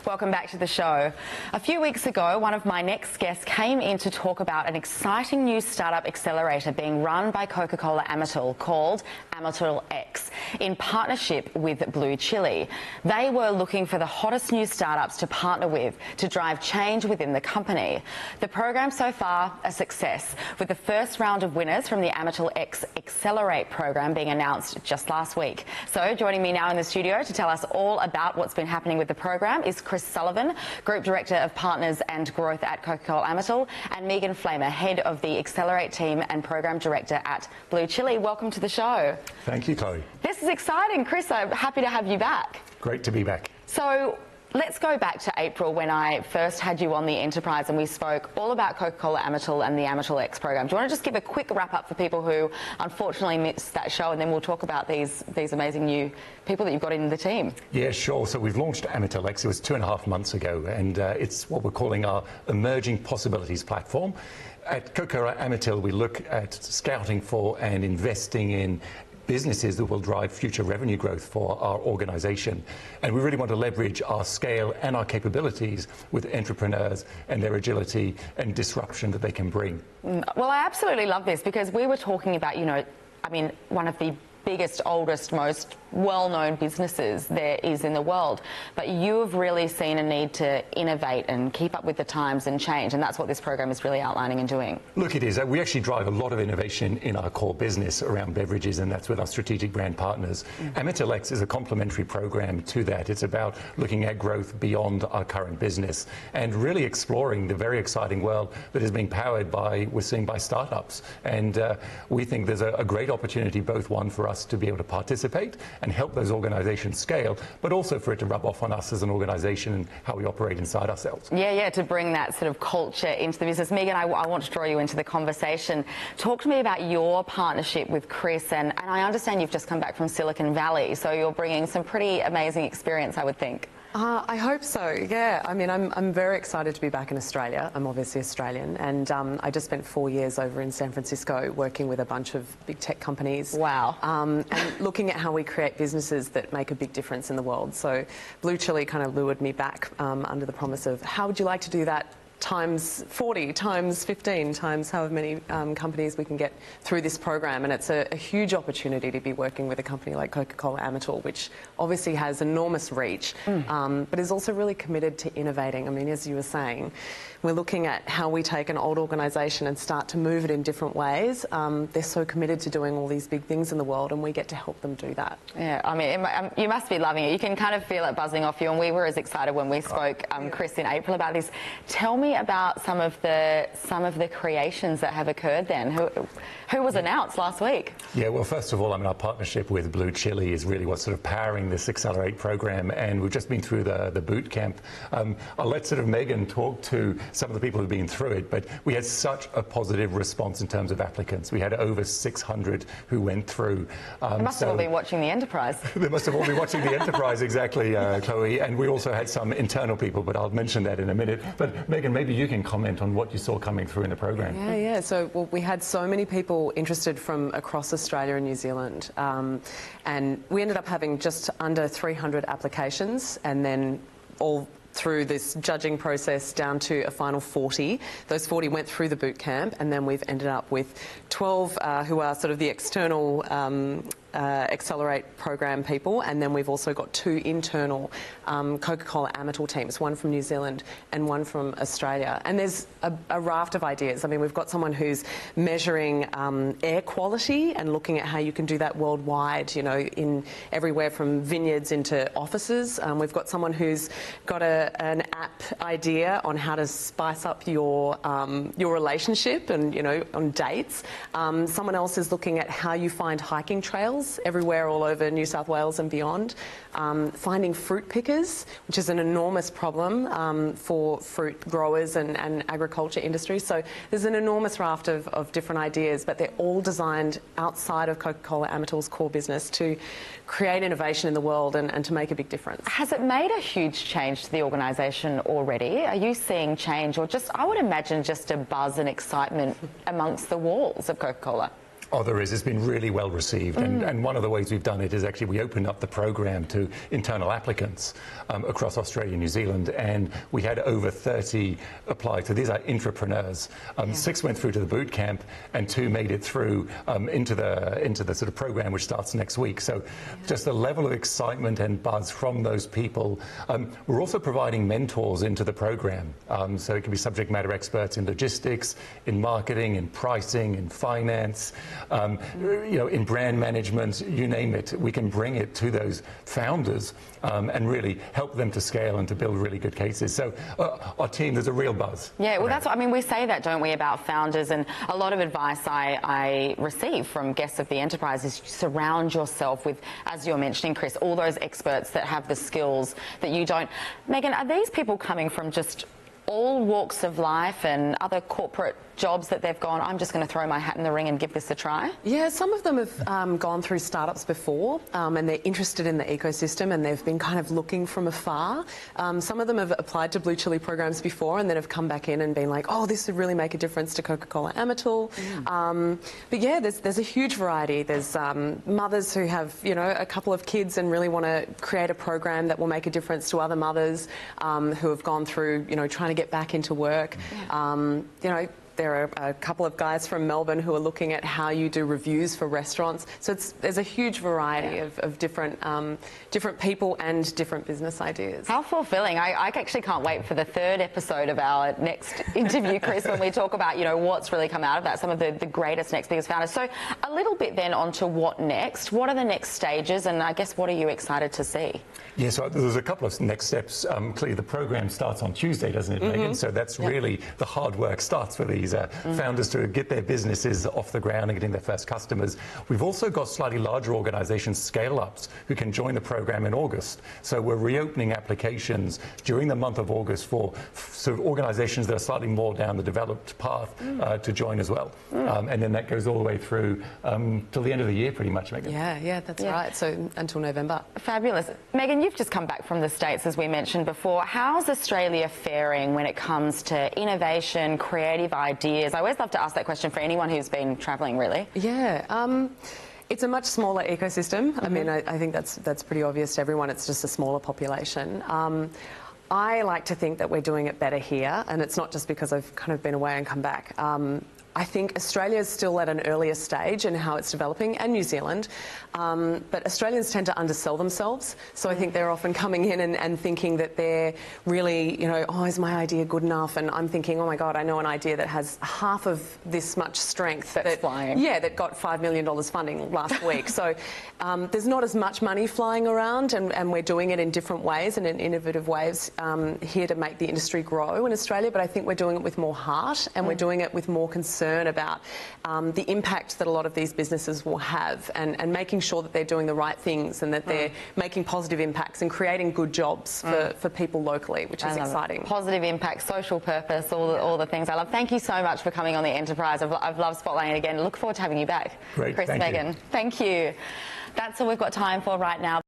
Welcome back to the show. A few weeks ago, one of my next guests came in to talk about an exciting new startup accelerator being run by Coca-Cola Amatil called Amatil X in partnership with BlueChilli. They were looking for the hottest new startups to partner with to drive change within the company. The program so far, a success, with the first round of winners from the Amatil X Accelerate program being announced just last week. So joining me now in the studio to tell us all about what's been happening with the program is Chris Sullivan, Group Director of Partners and Growth at Coca-Cola Amatil, and Megan Flamer, Head of the Accelerate team and Program Director at BlueChilli. Welcome to the show. Thank you, Chloe. This is exciting. Chris, I'm happy to have you back. Great to be back. So let's go back to April when I first had you on the Enterprise and we spoke all about Coca-Cola Amatil and the Amatil X program. Do you want to just give a quick wrap-up for people who unfortunately missed that show, and then we'll talk about these amazing new people that you've got in the team? Yeah, sure. So we've launched Amatil X. It was 2.5 months ago, and it's what we're calling our Emerging Possibilities platform. At Coca-Cola Amatil, we look at scouting for and investing in businesses that will drive future revenue growth for our organisation. And we really want to leverage our scale and our capabilities with entrepreneurs and their agility and disruption that they can bring. Well, I absolutely love this because we were talking about, one of the biggest, oldest, most well-known businesses there is in the world, but you have really seen a need to innovate and keep up with the times and change, and that's what this program is really outlining and doing. Look, it is. We actually drive a lot of innovation in our core business around beverages, and that's with our strategic brand partners. Amatil X is a complementary program to that. It's about looking at growth beyond our current business and really exploring the very exciting world that is being powered by, we're seeing, by startups. And we think there's a great opportunity, both one for us to be able to participate and help those organisations scale, but also for it to rub off on us as an organisation and how we operate inside ourselves. Yeah, to bring that sort of culture into the business. Megan, I want to draw you into the conversation. Talk to me about your partnership with Chris, and I understand you've just come back from Silicon Valley, so you're bringing some pretty amazing experience, I would think. I hope so, yeah. I mean, I'm very excited to be back in Australia. I'm obviously Australian, and I just spent 4 years over in San Francisco working with a bunch of big tech companies. Wow. And looking at how we create businesses that make a big difference in the world. So BlueChilli kind of lured me back under the promise of, how would you like to do that times 40, times 15, times however many companies we can get through this program. And it's a huge opportunity to be working with a company like Coca-Cola Amatil, which obviously has enormous reach, but is also really committed to innovating. I mean, as you were saying, we're looking at how we take an old organisation and start to move it in different ways. They're so committed to doing all these big things in the world, and we get to help them do that. Yeah, I mean, you must be loving it. You can kind of feel it buzzing off you, and we were as excited when we spoke, Chris, in April about this. Tell me about some of the creations that have occurred then. Who was announced last week? Yeah, well, first of all, I mean, our partnership with BlueChilli is really what's sort of powering this Accelerate program, and we've just been through the boot camp. I'll let sort of Megan talk to some of the people who've been through it, but we had such a positive response in terms of applicants. We had over 600 who went through. They must have all been watching the Enterprise. They must have all been watching the Enterprise, exactly, Chloe. And we also had some internal people, but I'll mention that in a minute. But Megan, maybe you can comment on what you saw coming through in the program. Yeah. So, well, we had so many people interested from across Australia and New Zealand, and we ended up having just under 300 applications, and then all through this judging process down to a final 40. Those 40 went through the boot camp, and then we've ended up with 12 who are sort of the external Accelerate program people, and then we've also got 2 internal Coca-Cola Amatil teams, one from New Zealand and one from Australia. And there's a raft of ideas. I mean, we've got someone who's measuring air quality and looking at how you can do that worldwide, in everywhere from vineyards into offices. We've got someone who's got an app idea on how to spice up your relationship and, on dates. Someone else is looking at how you find hiking trails everywhere all over New South Wales and beyond. Finding fruit pickers, which is an enormous problem for fruit growers and agriculture industry. So there's an enormous raft of different ideas, but they're all designed outside of Coca-Cola Amatil's core business to create innovation in the world and to make a big difference. Has it made a huge change to the organisation already? Are you seeing change, or just, I would imagine, just a buzz and excitement amongst the walls of Coca-Cola? Oh, there is. It's been really well received. And one of the ways we've done it is actually we opened up the program to internal applicants across Australia and New Zealand, and we had over 30 apply. So these are intrapreneurs. 6 went through to the boot camp, and 2 made it through into the sort of program, which starts next week. So just the level of excitement and buzz from those people. We're also providing mentors into the program. So it can be subject matter experts in logistics, in marketing, in pricing, in finance. In brand management, you name it, we can bring it to those founders and really help them to scale and to build really good cases. So our team, there's a real buzz. Yeah, well, that's what I mean. We say that, don't we, about founders, and a lot of advice I receive from guests of the enterprise is surround yourself with, as you're mentioning, Chris, all those experts that have the skills that you don't. Megan, are these people coming from just all walks of life and other corporate jobs that they've gone, I'm just going to throw my hat in the ring and give this a try? Yeah, some of them have gone through startups before and they're interested in the ecosystem and they've been kind of looking from afar. Some of them have applied to BlueChilli programs before and then have come back in and been like, oh, this would really make a difference to Coca-Cola Amatil. But yeah, there's a huge variety. There's mothers who have, a couple of kids and really want to create a program that will make a difference to other mothers who have gone through, trying to get back into work. There are a couple of guys from Melbourne who are looking at how you do reviews for restaurants. So there's a huge variety of different people and different business ideas. How fulfilling. I actually can't wait for the 3rd episode of our next interview, Chris, when we talk about, what's really come out of that, some of the greatest, next biggest founders. So a little bit then onto what next. What are the next stages, and I guess what are you excited to see? Yeah, so there's a couple of next steps. Clearly, the program starts on Tuesday, doesn't it, Megan? So that's really the hard work starts for these founders to get their businesses off the ground and getting their first customers. We've also got slightly larger organizations, scale-ups, who can join the program in August. So we're reopening applications during the month of August for sort of organizations that are slightly more down the developed path to join as well. And then that goes all the way through till the end of the year, pretty much, Megan. Yeah, that's right. So until November. Fabulous. Megan, you've just come back from the States, as we mentioned before. How's Australia faring when it comes to innovation, creative ideas? I always love to ask that question for anyone who's been travelling, really. Yeah. It's a much smaller ecosystem. I mean, I think that's pretty obvious to everyone. It's just a smaller population. I like to think that we're doing it better here, and it's not just because I've kind of been away and come back. I think Australia is still at an earlier stage in how it's developing, and New Zealand, but Australians tend to undersell themselves. So I think they're often coming in and thinking that they're really, oh, is my idea good enough? And I'm thinking, oh my God, I know an idea that has half of this much strength. That's flying. Yeah, that got $5 million funding last week. So there's not as much money flying around, and we're doing it in different ways and in innovative ways here to make the industry grow in Australia. But I think we're doing it with more heart, and we're doing it with more concern about the impact that a lot of these businesses will have, and making sure that they're doing the right things and that they're making positive impacts and creating good jobs for people locally, which is exciting. Positive impact, social purpose, all the things I love. Thank you so much for coming on the Enterprise. I've loved spotlighting it again. Look forward to having you back. Great, Chris, thank Megan. you. Thank you. That's all we've got time for right now.